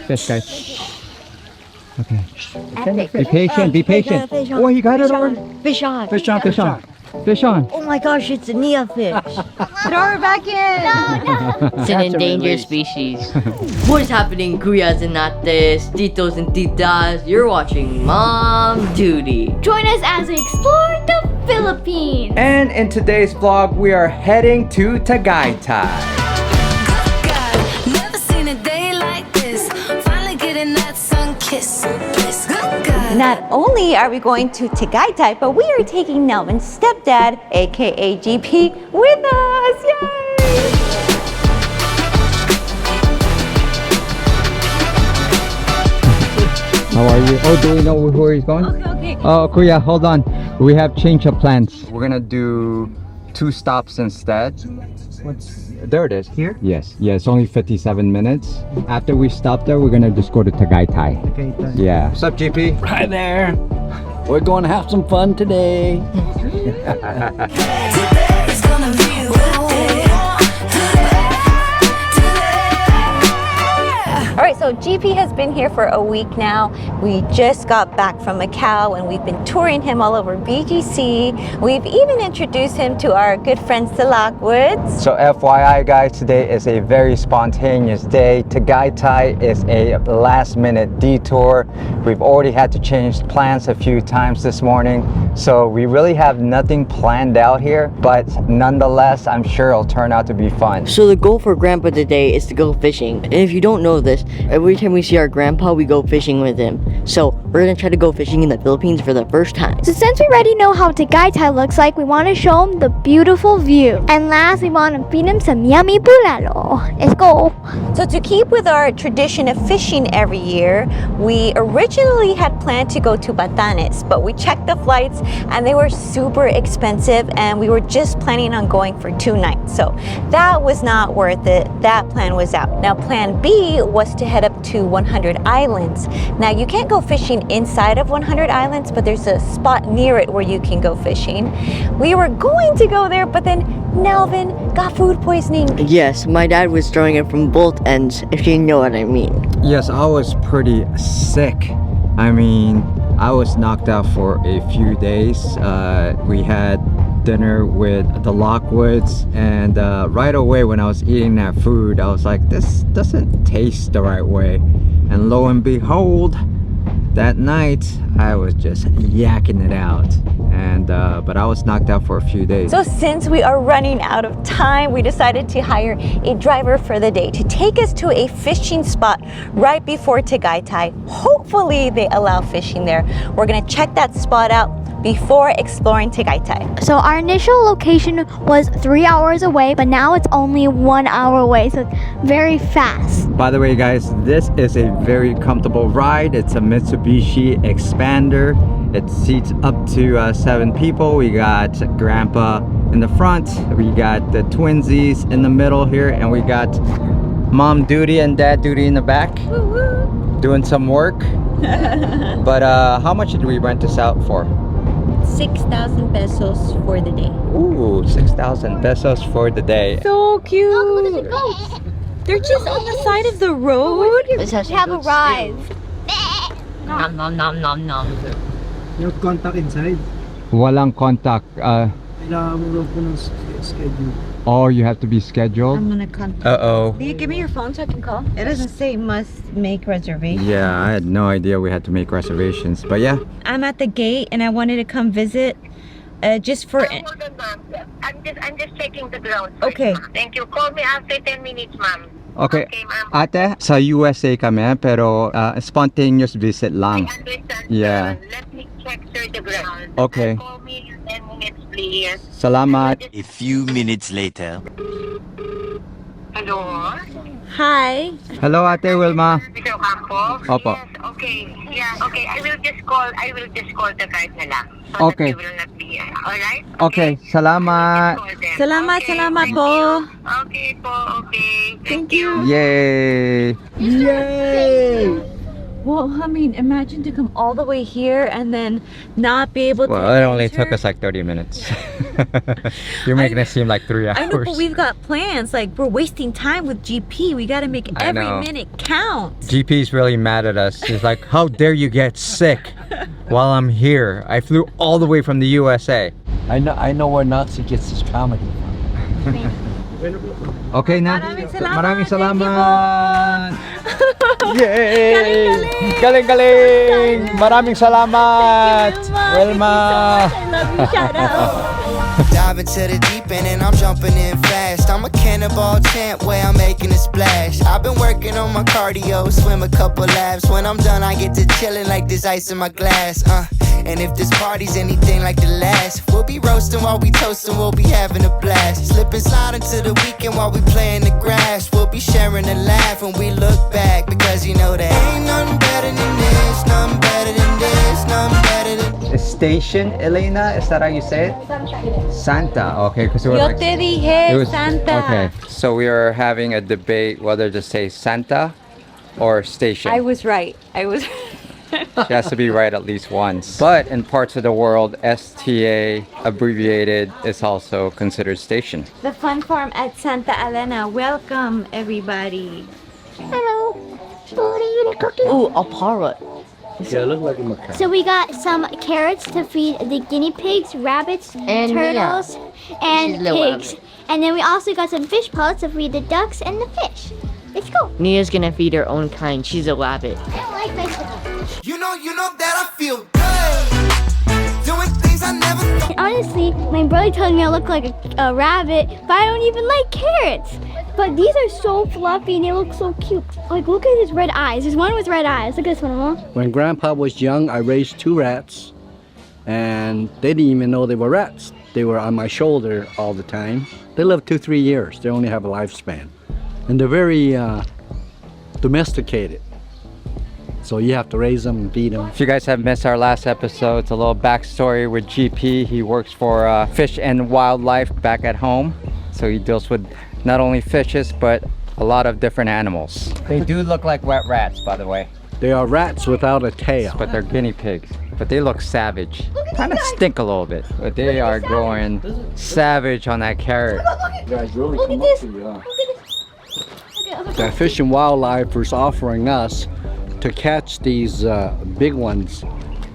Fish, guys. Okay. Epic. Be patient, be patient. Oh, you got it already? Fish on. Fish on, fish on. Fish on. Oh my gosh, it's a Nia fish. Throw her back in. No. It's an endangered species. What is happening, Kuyas and Nates, Titos and Titas? You're watching Mom Duty. Join us as we explore the Philippines. And in today's vlog, we are heading to Tagaytay. Never seen a day like this. Finally getting that sun kiss. Not only are we going to Tagaytay, but we are taking Nelvin's stepdad, aka GP, with us. Yay! How are you? Oh, do we know where he's going? Okay. Oh, Kuya, hold on. We have change of plans. We're gonna do 2 stops instead. There it is. Here? Yes. Yeah, it's only 57 minutes. After we stop there, we're gonna just go to Tagaytay. Tagaytay. Yeah. What's up, GP? Hi there. We're going to have some fun today. Today's gonna be a good day. Alright, so GP has been here for a week now. We just got back from Macau and we've been touring him all over BGC. We've even introduced him to our good friends, the Lockwoods. So FYI guys, today is a very spontaneous day. Tagaytay is a last minute detour. We've already had to change plans a few times this morning. So we really have nothing planned out here, but nonetheless, I'm sure it'll turn out to be fun. So the goal for Grandpa today is to go fishing. And if you don't know this, every time we see our grandpa, we go fishing with him. So we're gonna try to go fishing in the Philippines for the first time. So since we already know how Tagaytay looks like, we want to show him the beautiful view. And last, we want to feed him some yummy bulalo. Let's go. So to keep with our tradition of fishing every year, we originally had planned to go to Batanes, but we checked the flights and they were super expensive and we were just planning on going for 2 nights. So that was not worth it. That plan was out. Now plan B was to head up to 100 Islands. Now you can't go fishing inside of 100 Islands, but there's a spot near it where you can go fishing. We were going to go there, but then Nelvin got food poisoning. Yes, my dad was throwing it from both ends, if you know what I mean. Yes, I was pretty sick. I mean, I was knocked out for a few days. We had dinner with the Lockwoods, and right away when I was eating that food, I was like, this doesn't taste the right way. And lo and behold, that night I was just yakking it out, and but I was knocked out for a few days. So since we are running out of time, we decided to hire a driver for the day to take us to a fishing spot right before Tagaytay. Hopefully they allow fishing there. We're gonna check that spot out before exploring Tagaytay. So our initial location was 3 hours away, but now it's only 1 hour away, so it's very fast. By the way guys, this is a very comfortable ride. It's a Mitsubishi Expander. It seats up to 7 people. We got Grandpa in the front, we got the twinsies in the middle here, and we got Mom Duty and Dad Duty in the back. Doing some work. But how much did we rent this out for? 6,000 pesos for the day. Ooh, 6,000 pesos for the day. So cute. They're just on the side of the road. We have arrived. Nom nom nom nom nom. No contact inside. Walang contact. Kailangan mo lang po ng schedule. Oh, you have to be scheduled? I'm gonna contact. Uh-oh. Will you give me your phone so I can call? It doesn't say must make reservation. Yeah, I had no idea we had to make reservations, but yeah. I'm at the gate and I wanted to come visit just for... Hold on, ma'am. I'm just checking the ground. First, Okay. ma'am. Thank you. Call me after 10 minutes, ma'am. Okay. Okay, ma'am. Ate, sa USA kami, pero spontaneous visit lang. I understand. Yeah. Let me check, sir, the ground. Okay. Call me in 10 minutes, please. Salamat. A few minutes later. Hello? Hi. Hello, Ate Wilma. Mr. Campo? Opo. Yes, okay. Yeah, okay. I will just call the guard na lang. So Okay. that they will not be here. Alright? Okay, salamat. Call them. Salamat, Okay, salamat thank po. you. Okay po, okay. Thank you. Yay! Yay! Well, I mean, imagine to come all the way here and then not be able to. Well, it only took us like 30 minutes. You're making it seem like 3 hours. I know, but we've got plans. Like, we're wasting time with GP. We got to make every minute count. GP's really mad at us. He's like, how dare you get sick while I'm here? I flew all the way from the USA. I know where Nazi gets his comedy from. Okay na. Maraming salamat. Maraming salamat. Yay! Galing! Maraming salamat! Wilma! I love you. Shout out. Dive into the deep end and I'm jumping in fast. I'm a cannonball champ where I'm making a splash. I've been working on my cardio, swim a couple laps. When I'm done, I get to chillin' like there's ice in my glass. And if this party's anything like the last, we'll be roasting while we toasting, we'll be having a blast. Slip and slide into the weekend while we play in the grass. We'll be sharing a laugh when we look back, because you know there ain't nothing better than this, nothing better than this, nothing better than Station, Elena, is that how you say it? Santa. Okay, because Yo te dije Santa. Okay, so we are having a debate whether to say Santa or station. I was right. She has to be right at least once. But in parts of the world, STA abbreviated is also considered station. The fun farm at Santa Elena. Welcome, everybody. Hello. What are you cooking? Ooh, a parrot. Yeah, look like a macaque. So we got some carrots to feed the guinea pigs, rabbits, And turtles, and She's a little pigs. And then we also got some fish pellets to feed the ducks and the fish. Let's go. Nia's gonna feed her own kind. She's a rabbit. I don't like vegetables. You know that I feel good. Doing things I never thought. Honestly, my brother told me I look like a rabbit, but I don't even like carrots. But these are so fluffy and they look so cute. Like, look at his red eyes. There's one with red eyes. Look at this one, Mom. When Grandpa was young, I raised 2 rats, and they didn't even know they were rats. They were on my shoulder all the time. They live 2-3 years. They only have a lifespan. And they're very domesticated. So you have to raise them and feed them. If you guys have missed our last episode, it's a little backstory with GP. He works for Fish and Wildlife back at home. So he deals with not only fishes, but a lot of different animals. They do look like wet rats, by the way. They are rats without a tail. But they're guinea pigs. But they look savage. Kind of stink a little bit. But they are going savage on that carrot. Look at this. The Fish and Wildlife was offering us to catch these big ones,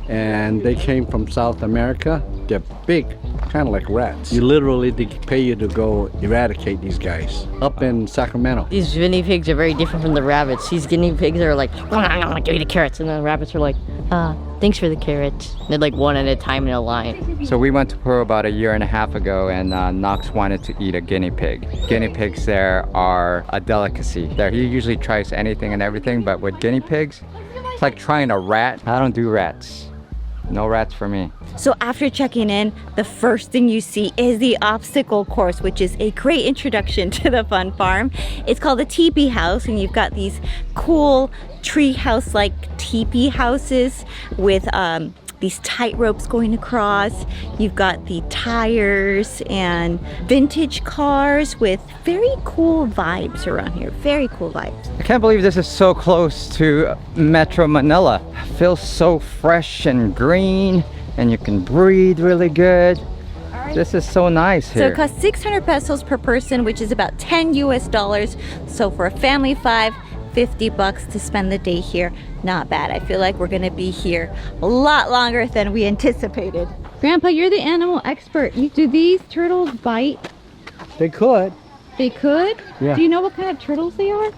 and they came from South America. They're big, kind of like rats. You literally, they pay you to go eradicate these guys up in Sacramento. These guinea pigs are very different from the rabbits. These guinea pigs are like, give me the carrots. And the rabbits are like, thanks for the carrots. They're like one at a time in a line. So we went to Peru about 1.5 years ago, and Knox wanted to eat a guinea pig. Guinea pigs there are a delicacy. There, he usually tries anything and everything, but with guinea pigs, it's like trying a rat. I don't do rats. No rats for me. So after checking in, the first thing you see is the obstacle course, which is a great introduction to the fun farm. It's called the teepee house, and you've got these cool tree house like teepee houses with these tight ropes going across. You've got the tires and vintage cars with very cool vibes around here. Very cool vibes. I can't believe this is so close to Metro Manila. It feels so fresh and green, and you can breathe really good. This is so nice So here. it costs 600 pesos per person, which is about 10 US dollars. So for a family of 5, 50 bucks to spend the day here. Not bad. I feel like we're gonna be here a lot longer than we anticipated. Grandpa, you're the animal expert. Do these turtles bite? They could. They could? Yeah. Do you know what kind of turtles they are?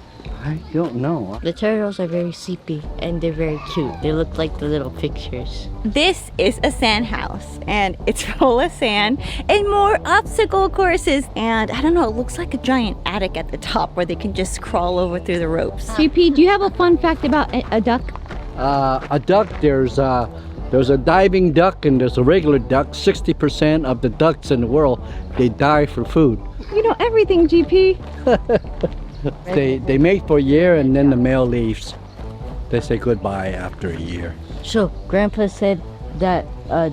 I don't know. The turtles are very sleepy and they're very cute. They look like the little pictures. This is a sand house, and it's full of sand and more obstacle courses. And I don't know, it looks like a giant attic at the top where they can just crawl over through the ropes. GP, do you have a fun fact about a duck? A duck, there's a diving duck and there's a regular duck. 60% of the ducks in the world, they die for food. You know everything, GP. They mate for a year and then the male leaves. They say goodbye after a year. So Grandpa said that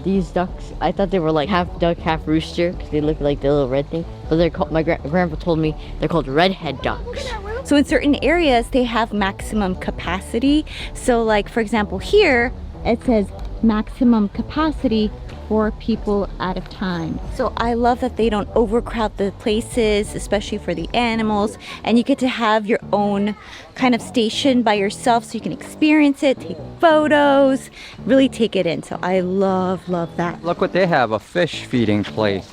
these ducks, I thought they were like half duck, half rooster, because they look like the little red thing. But they're called, my grandpa told me they're called redhead ducks. So in certain areas, they have maximum capacity. So like, for example, here, It says maximum capacity 4 people at a time. so I love that they don't overcrowd the places, especially for the animals, and you get to have your own kind of station by yourself so you can experience it, take photos, really take it in. So I love that. Look what they have, a fish feeding place.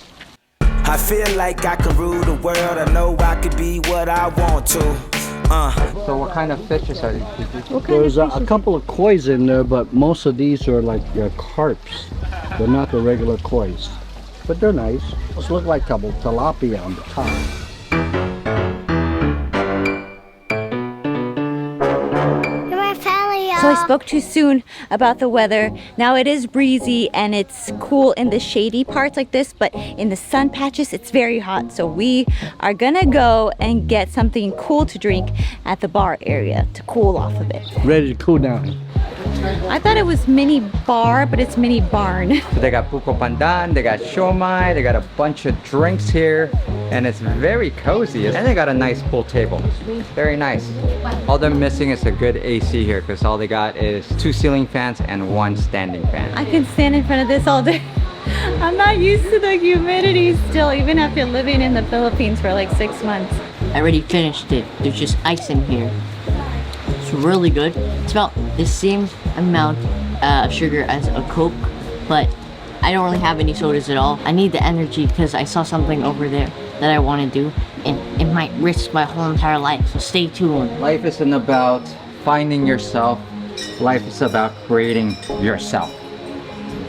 I feel like I could rule the world. I know I could be what I want to. So what kind of fishes are these? There's a couple of koi's in there, but most of these are like carps. They're not the regular koi's, but they're nice. Just look like couple tilapia on the top. So I spoke too soon about the weather. Now it is breezy and it's cool in the shady parts like this, but in the sun patches it's very hot. So we are gonna go and get something cool to drink at the bar area to cool off a bit. Ready to cool down. I thought it was mini bar, but it's mini barn. So they got buko pandan, they got siomai, they got a bunch of drinks here, and it's very cozy. And they got a nice pool table. Very nice. All they're missing is a good AC here, because all they got is 2 ceiling fans and 1 standing fan. I can stand in front of this all day. I'm not used to the humidity still, even after living in the Philippines for like 6 months. I already finished it. There's just ice in here. It's really good. It's about the same amount of sugar as a Coke, but I don't really have any sodas at all. I need the energy because I saw something over there that I want to do, and it might risk my whole entire life, so stay tuned. Life isn't about finding yourself. Life is about creating yourself.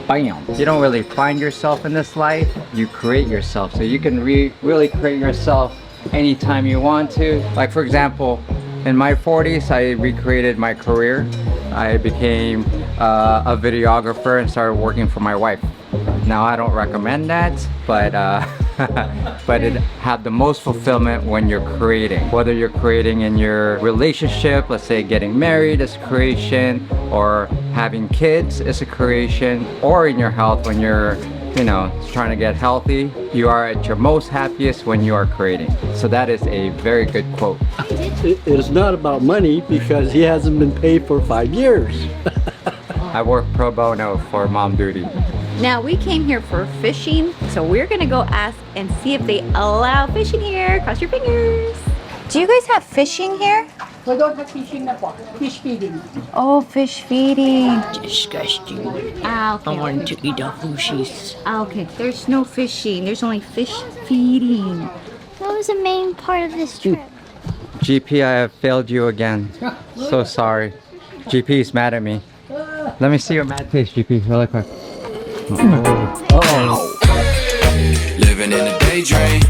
Bam! You don't really find yourself in this life, you create yourself. So you can really create yourself anytime you want to. Like for example, in my 40s, I recreated my career. I became a videographer and started working for my wife. Now I don't recommend that, but but it had the most fulfillment when you're creating. Whether you're creating in your relationship, let's say getting married is a creation, or having kids is a creation, or in your health when you're, you know, trying to get healthy. You are at your most happiest when you are creating. So that is a very good quote. It is not about money because he hasn't been paid for 5 years. I work pro bono for MomDuty. Now we came here for fishing, so we're gonna go ask and see if they allow fishing here. Cross your fingers. Do you guys have fishing here? We don't have fishing na po. Fish feeding. Oh, fish feeding. Disgusting. Ah, okay. I want to eat the fishes. Ah, okay. There's no fishing. There's only fish feeding. That was the main part of this trip. GP, I have failed you again. So sorry. GP is mad at me. Let me see your mad face, GP, really quick. Uh-oh. Living in a daydream.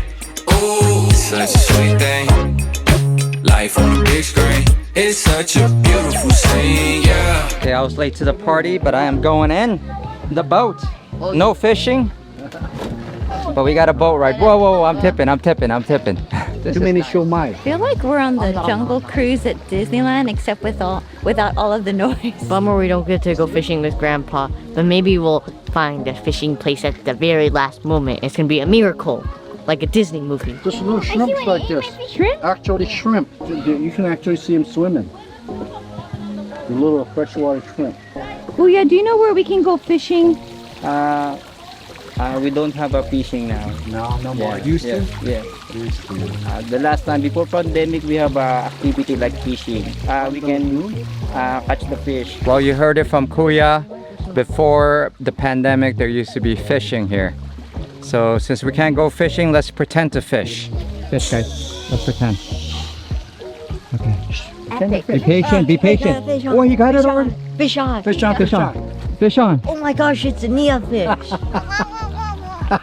Ooh, such a sweet thing. Life on a big screen. It's such a beautiful scene, yeah. Okay, I was late to the party, but I am going in the boat. No fishing, but we got a boat ride. Whoa, whoa, I'm tipping. Too many siomai. I feel like we're on the jungle cruise at Disneyland, except without all of the noise. Bummer we don't get to go fishing with Grandpa, but maybe we'll find a fishing place at the very last moment. It's gonna be a miracle, like a Disney movie. There's little shrimps like this. Shrimp? Actually shrimp. You can actually see them swimming. The little freshwater shrimp. Oh yeah, do you know where we can go fishing? We don't have a fishing now. No more. Used to? Yeah. The last time before pandemic, we have activity like fishing. We can catch the fish. Well, you heard it from Kuya. Before the pandemic, there used to be fishing here. So since we can't go fishing, let's pretend to fish. Fish, guys. Let's pretend. Okay. Be patient. Be patient. Oh, you got it already? Fish on. Fish on. Fish on. Fish on. Oh my gosh, it's a Nia fish.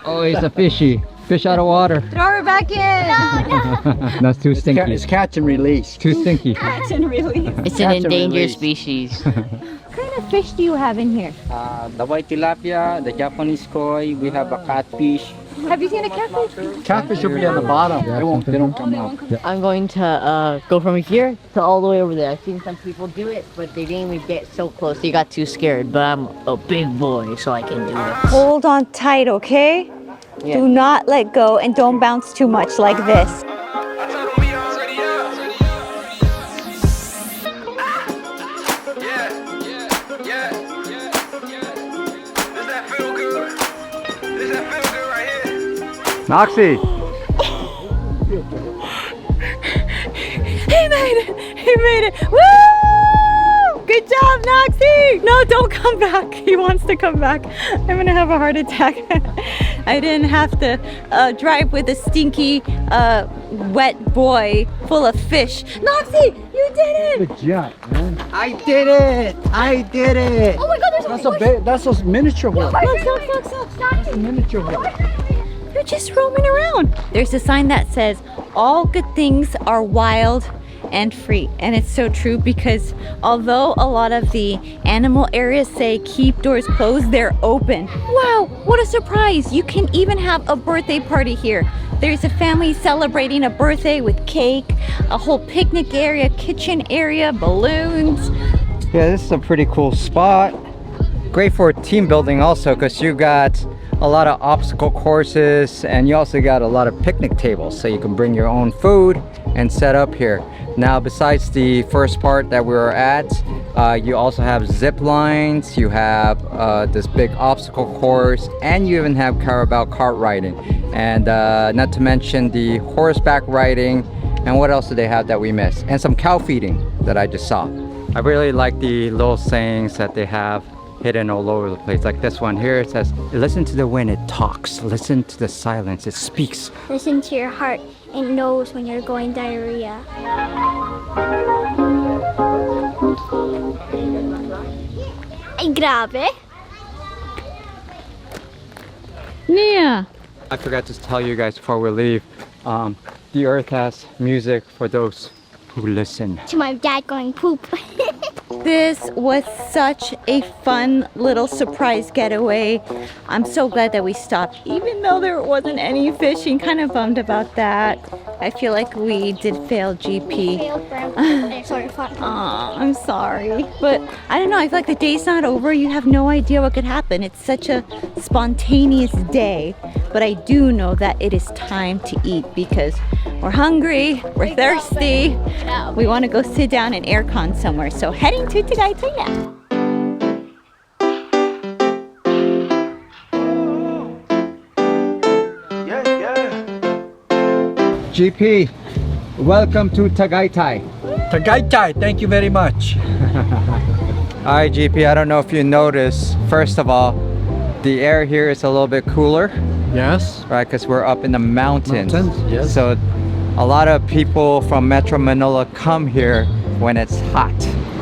Oh, it's a fishy. Fish out of water. Throw her back in! That's too stinky. It's catch and release. Too stinky. Catch and release. It's an endangered species. What kind of fish do you have in here? The white tilapia, the Japanese koi, we have a catfish. Have you seen a catfish? Catfish will be on the bottom. They don't come out. I'm going to go from here to all the way over there. I've seen some people do it, but they didn't even get so close. They got too scared, but I'm a big boy, so I can do it. Hold on tight, okay? Yeah. Do not let go and don't bounce too much like this. Noxie! He made it! He made it! Woo! Good job, Noxie! No, don't come back. He wants to come back. I'm gonna have a heart attack. I didn't have to drive with a stinky, wet boy full of fish. Noxie, you did it! Good job, man. I did it! I did it! Oh my God, there's That's a miniature one. Stop. That's a miniature one. You're just roaming around. There's a sign that says, all good things are wild and free. And it's so true because although a lot of the animal areas say keep doors closed, they're open. Wow, what a surprise. You can even have a birthday party here. There's a family celebrating a birthday with cake, a whole picnic area, kitchen area, balloons. Yeah, this is a pretty cool spot. Great for team building also because you got a lot of obstacle courses and you also got a lot of picnic tables so you can bring your own food and set up here. Now besides the first part that we were at, you also have zip lines, you have this big obstacle course, and you even have carabao cart riding, and not to mention the horseback riding. And what else do they have that we missed? And some cow feeding that I just saw. I really like the little sayings that they have hidden all over the place. Like this one here, it says, listen to the wind, it talks. Listen to the silence, it speaks. Listen to your heart. It knows when you're going diarrhea. Ay, grabe. Nia! I forgot to tell you guys before we leave, the earth has music for those who listen. To my dad going poop. This was such a fun little surprise getaway. I'm so glad that we stopped, even though there wasn't any fishing. Kind of bummed about that. I feel like we did fail GP. Aw, I'm sorry. But I don't know, I feel like the day's not over. You have no idea what could happen. It's such a spontaneous day. But I do know that it is time to eat because we're hungry, we're thirsty. We want to go sit down in aircon somewhere. So heading to Tagaytay now. GP, welcome to Tagaytay. Tagaytay, thank you very much. Alright GP, I don't know if you noticed, first of all, the air here is a little bit cooler. Yes. Right, because we're up in the mountains. Yes. So a lot of people from Metro Manila come here when it's hot.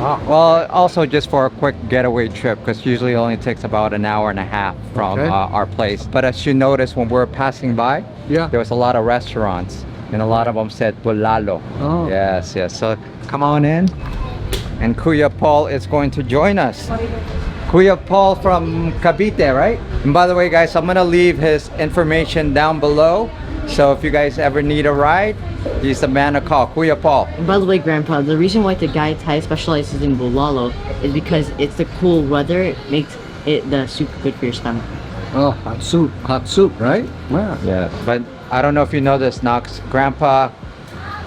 Ah. Well, also just for a quick getaway trip because usually it only takes about an hour and a half from our place. But as you notice when we're passing by, there was a lot of restaurants and a lot of them said Bulalo. Oh. Yes, yes. So come on in. And Kuya Paul is going to join us. Kuya Paul from Cavite, right? And by the way, guys, I'm gonna leave his information down below. So if you guys ever need a ride, he's the man to call. Kuya Paul. And by the way, Grandpa, the reason why Tagaytay specializes in bulalo is because it's the cool weather. It makes it the super good for your stomach. Oh, hot soup, right? Wow. Yeah, but I don't know if you know this, Knox. Grandpa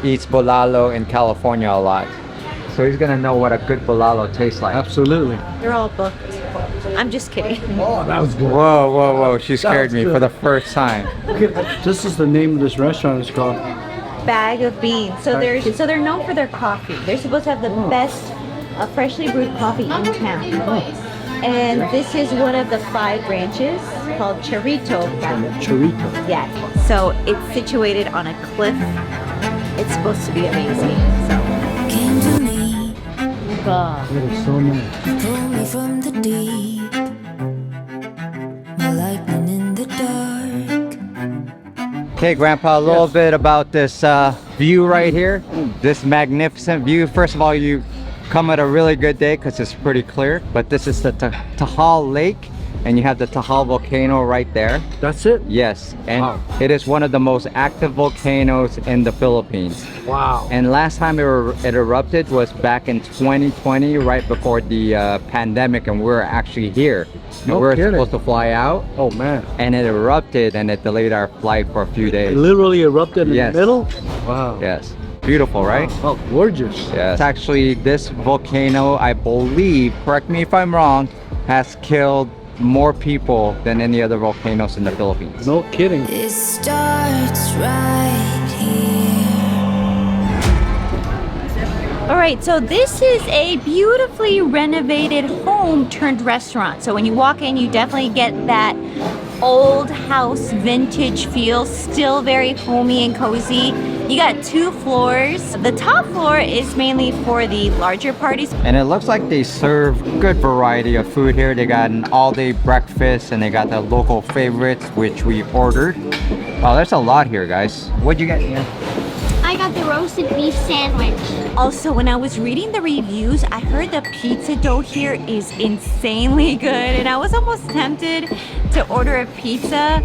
eats bulalo in California a lot. So he's gonna know what a good bulalo tastes like. Absolutely. They're all booked. I'm just kidding. Oh, that was good. Whoa, whoa, whoa. She scared me for the first time. This is the name of this restaurant. It's called Bag of Beans. So they're known for their coffee. They're supposed to have the best freshly brewed coffee in town. And this is one of the 5 branches called Chorrito. Chorrito. Yeah. So it's situated on a cliff. It's supposed to be amazing. So. Came to me, It is so nice. pulled me from the deep. My lightning in the dark. Okay, Grandpa, a little bit about this view right here. This magnificent view. First of all, you come at a really good day because it's pretty clear. But this is the Tahal Lake. And you have the Tahal volcano right there. That's it? Yes, and Wow. it is one of the most active volcanoes in the Philippines. Wow. And last time it erupted was back in 2020, right before the pandemic, and we were actually here. And No we were kidding. supposed to fly out, Oh, man. and it erupted, and it delayed our flight for a few It days. literally erupted in Yes. the middle? Wow. Yes. Beautiful, right? Oh, gorgeous. Yes. Actually, this volcano, I believe, correct me if I'm wrong, has killed more people than any other volcanoes in the Philippines. No kidding. It starts right here. All right, so this is a beautifully renovated home turned restaurant. So when you walk in, you definitely get that old house vintage feel, still very homey and cozy. You got 2 floors. The top floor is mainly for the larger parties. And it looks like they serve good variety of food here. They got an all-day breakfast and they got the local favorites, which we ordered. Wow, there's a lot here, guys. What'd you get here? I got the roasted beef sandwich. Also, when I was reading the reviews, I heard the pizza dough here is insanely good, and I was almost tempted to order a pizza,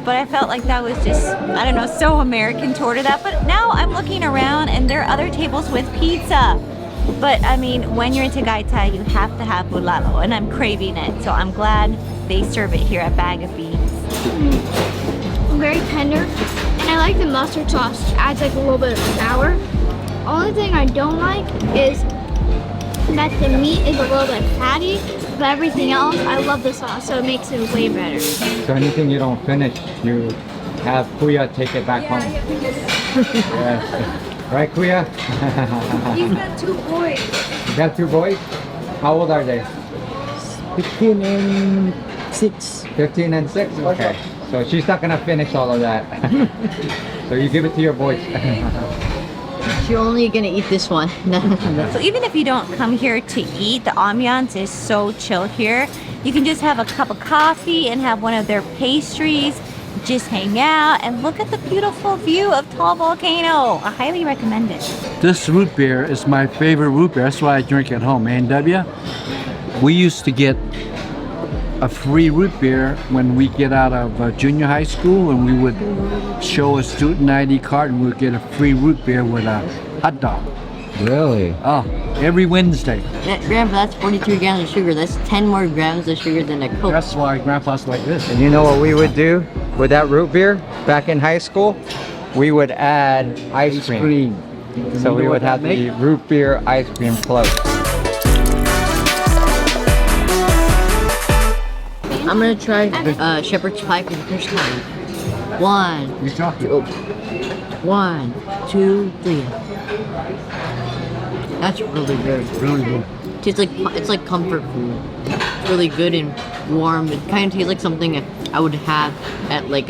but I felt like that was just, I don't know, so American to order that. But now I'm looking around and there are other tables with pizza. But I mean, when you're in Tagaytay, you have to have bulalo, and I'm craving it. So I'm glad they serve it here at Bag of Beans. Very tender. And I like the mustard sauce. It adds like a little bit of sour. Only thing I don't like is that the meat is a little bit fatty, but everything else, I love the sauce, so it makes it way better. So anything you don't finish, you have Kuya take it back home. Yes. Right, Kuya? He's got 2 boys. You got 2 boys? How old are they? 15 and 6. 15 and 6? Okay. So she's not gonna finish all of that. So you give it to your boys. You're only gonna eat this one. So even if you don't come here to eat, the ambiance is so chill here. You can just have a cup of coffee and have one of their pastries, just hang out and look at the beautiful view of Tall Volcano. I highly recommend it. This root beer is my favorite root beer. That's why I drink at home. A&W. We used to get a free root beer when we get out of junior high school, and we would show a student ID card and we would get a free root beer with a hot dog. Really? Oh, every Wednesday. Grandpa, that's 43 grams of sugar. That's 10 more grams of sugar than a Coke. That's why Grandpa's like this. And you know what we would do with that root beer back in high school? We would add ice cream. So we would have the root beer ice cream float. I'm gonna try shepherd's pie for the first time. 1, You talk. 1, 2, 3. That's really good. Really good. Tastes like it's like comfort food. It's really good and warm. It kind of tastes like something I would have at at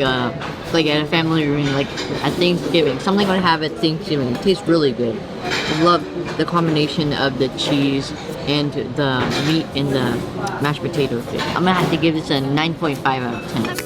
a family reunion, like at Thanksgiving. Something I would have at Thanksgiving. It tastes really good. I love the combination of the cheese and the meat and the mashed potatoes. I'm gonna have to give this a 9.5 out of 10.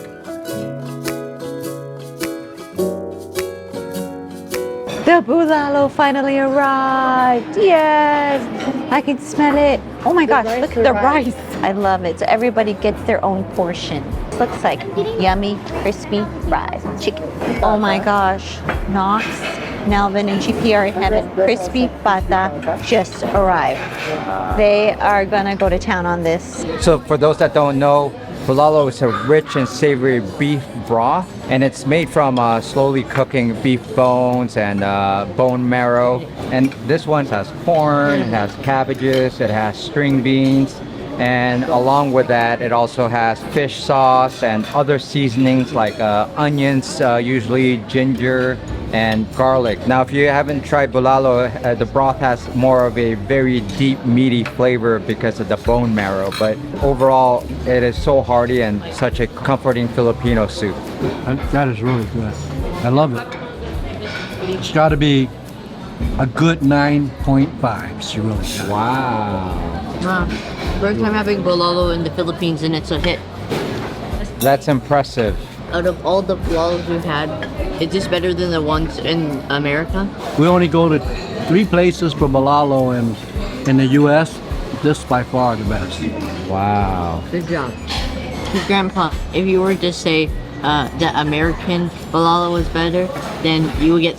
The bulalo finally arrived. Yes, I can smell it. Oh my gosh, look at the rice. I love it. So everybody gets their own portion. Looks like yummy, crispy fries, chicken. Oh my gosh, Knox, Melvin, and GP are in heaven. Crispy pata just arrived. They are gonna go to town on this. So for those that don't know, bulalo is a rich and savory beef broth, and it's made from slowly cooking beef bones and bone marrow. And this one has corn, it has cabbages, it has string beans, and along with that it also has fish sauce and other seasonings like onions, usually ginger and garlic. Now if you haven't tried bulalo, the broth has more of a very deep meaty flavor because of the bone marrow, but overall it is so hearty and such a comforting Filipino soup. That is really good. I love it. It's got to be a good 9.5. It's really good. Wow. First time having bulalo in the Philippines and it's a hit. That's impressive. Out of all the bulalos we've had, is this better than the ones in America? We only go to 3 places for bulalo in the U.S. This is by far the best. Wow. Good job. Grandpa, if you were to say that American bulalo was better, then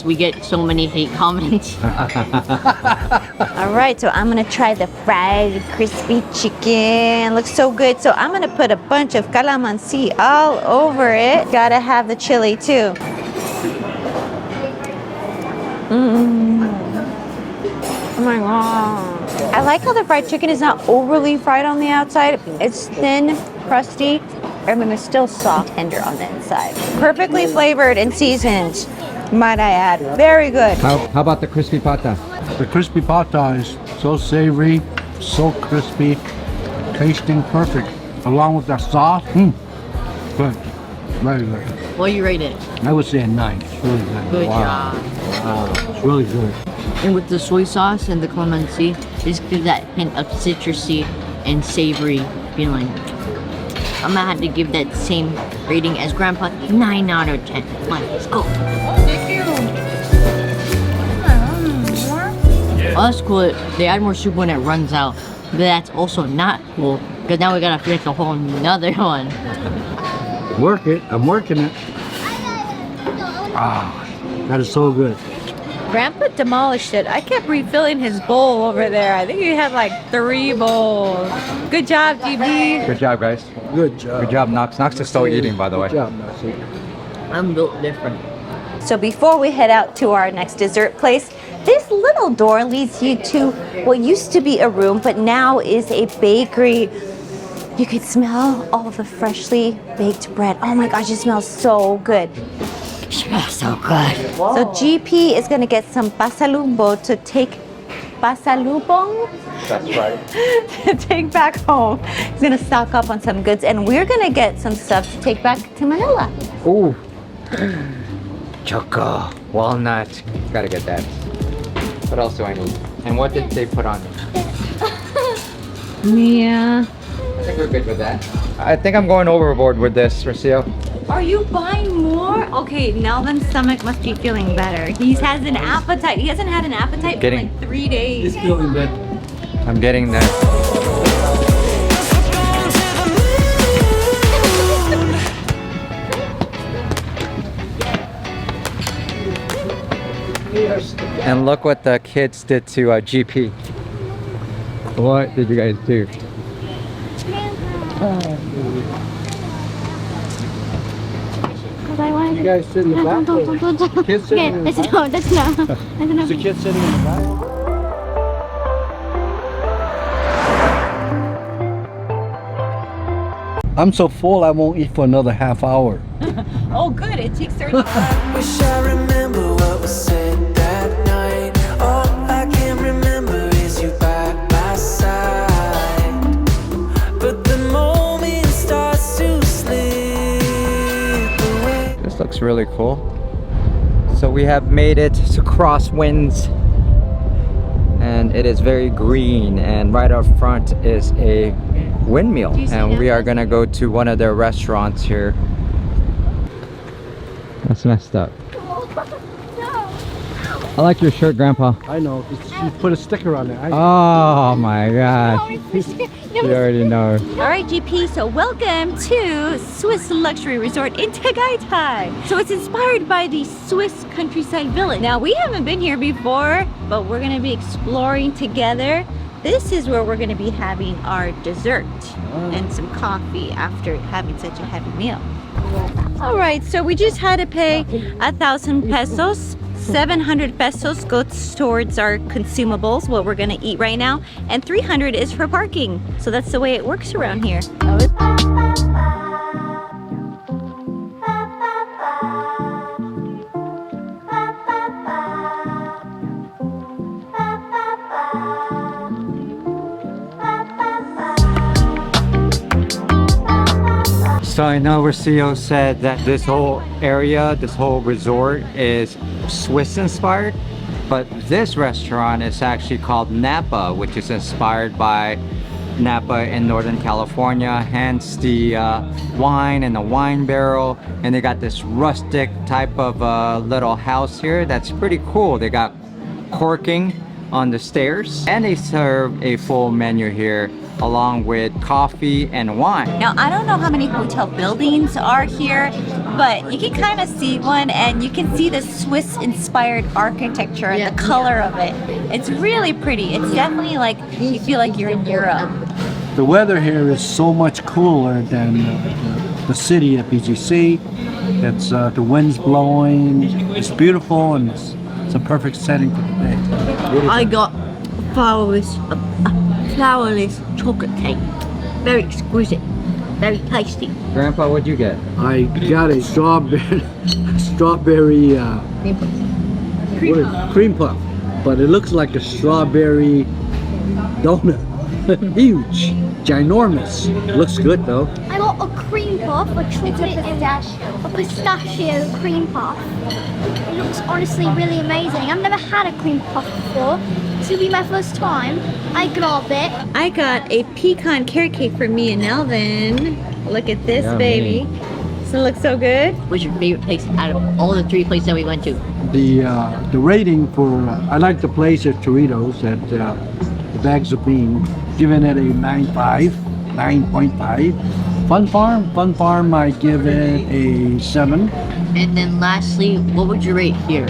we get so many hate comments. All right, so I'm gonna try the fried crispy chicken. Looks so good. So I'm gonna put a bunch of calamansi all over it. Gotta have the chili too. my god. I like how the fried chicken is not overly fried on the outside. It's thin, crusty, and then it's still soft, tender on the inside. Perfectly flavored and seasoned, might I add. Very good. How about the crispy pata? The crispy pata is so savory, so crispy, tasting perfect. Along with the sauce, good, very good. What do you rate it? I would say a 9. It's really good. Good Wow. job. Wow, it's really good. And with the soy sauce and the clemency, just give that hint of citrusy and savory feeling. I'm gonna have to give that same rating as Grandpa, 9 out of 10. Let's go. Oh, that's cool. They add more soup when it runs out. But that's also not cool, because now we gotta finish a whole nother one. Work it. I'm working it. Ah, that is so good. Grandpa demolished it. I kept refilling his bowl over there. I think he had like 3 bowls. Good job, GB. Good job, guys. Good job. Good job, Knox. Knox is still eating, by the way. Good job, Noxie. I'm built different. So before we head out to our next dessert place, this little door leads you to what used to be a room, but now is a bakery. You can smell all of the freshly baked bread. Oh my gosh, it smells so good. It smells so good. So GP is gonna get some pasalubong to take That's right. to take back home. He's gonna stock up on some goods, and we're gonna get some stuff to take back to Manila. Ooh. Choco. Walnut. Gotta get that. What else do I need? And what did they put on it? Yeah. I think we're good with that. I think I'm going overboard with this, Rocio. Are you buying more? Okay, Nelvin's stomach must be feeling better. He has an appetite. He hasn't had an appetite for like 3 days. He's feeling good. I'm getting that. And look what the kids did to GP. What did you guys do? You guys sit in the back? Kids sitting in the back? That's no. Is the kid sitting in the back? I'm so full I won't eat for another half hour. Oh, good. It takes 30 minutes. Wish I remember what was said that night. All I can remember is you by my side. But the moment starts to slip away. This looks really cool. So we have made it to Crosswinds, and it is very green, and right up front is a windmill, and we are gonna go to one of their restaurants here. That's messed up. I like your shirt, Grandpa. I know. You put a sticker on it. Oh my gosh. You already know. All right, GP, so welcome to Swiss Luxury Resort in Tagaytay. So it's inspired by the Swiss countryside village. Now, we haven't been here before, but we're gonna be exploring together. This is where we're gonna be having our dessert and some coffee after having such a heavy meal. All right, so we just had to pay 1,000 pesos. 700 pesos goes towards our consumables, what we're gonna eat right now, and 300 is for parking. So that's the way it works around here. So I know Rocio said that this whole area, this whole resort is Swiss inspired, but this restaurant is actually called Napa, which is inspired by Napa in Northern California, hence the wine and the wine barrel. And they got this rustic type of little house here that's pretty cool. They got corking on the stairs, and they serve a full menu here along with coffee and wine. Now, I don't know how many hotel buildings are here, but you can kind of see one, and you can see the Swiss-inspired architecture and the color of it. It's really pretty. It's definitely like, you feel like you're in Europe. The weather here is so much cooler than the city at PGC. It's the wind's blowing. It's beautiful, and it's a perfect setting for the day. I got flourless chocolate cake. Very exquisite, very tasty. Grandpa, what'd you get? I got a strawberry cream puff, but it looks like a strawberry donut. Huge, ginormous. Looks good though. I got a cream puff, a chocolate a pistachio cream puff. It looks honestly really amazing. I've never had a cream puff before. This will be my first time. I grabbed it. I got a pecan carrot cake for me and Elvin. Look at this, Yummy. baby. Doesn't it look so good? What's your favorite place out of all the 3 places that we went to? The rating for I like the place at Doritos at the bags of beans, giving it a 9.5. Fun Farm, I give it a 7. And then lastly, what would you rate here?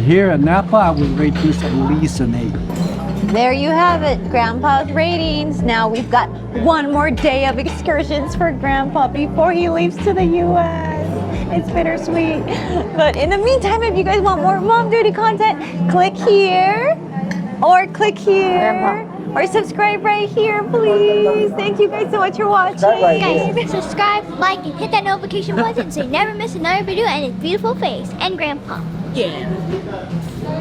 Here at Napa, I would rate this at least an 8. There you have it, Grandpa's ratings. Now we've got one more day of excursions for Grandpa before he leaves to the U.S. It's bittersweet. But in the meantime, if you guys want more Mom Duty content, click here or click here or subscribe right here, please. Thank you guys so much for watching. Guys, subscribe, like, and hit that notification button so you never miss another video and his beautiful face and Grandpa. Yeah.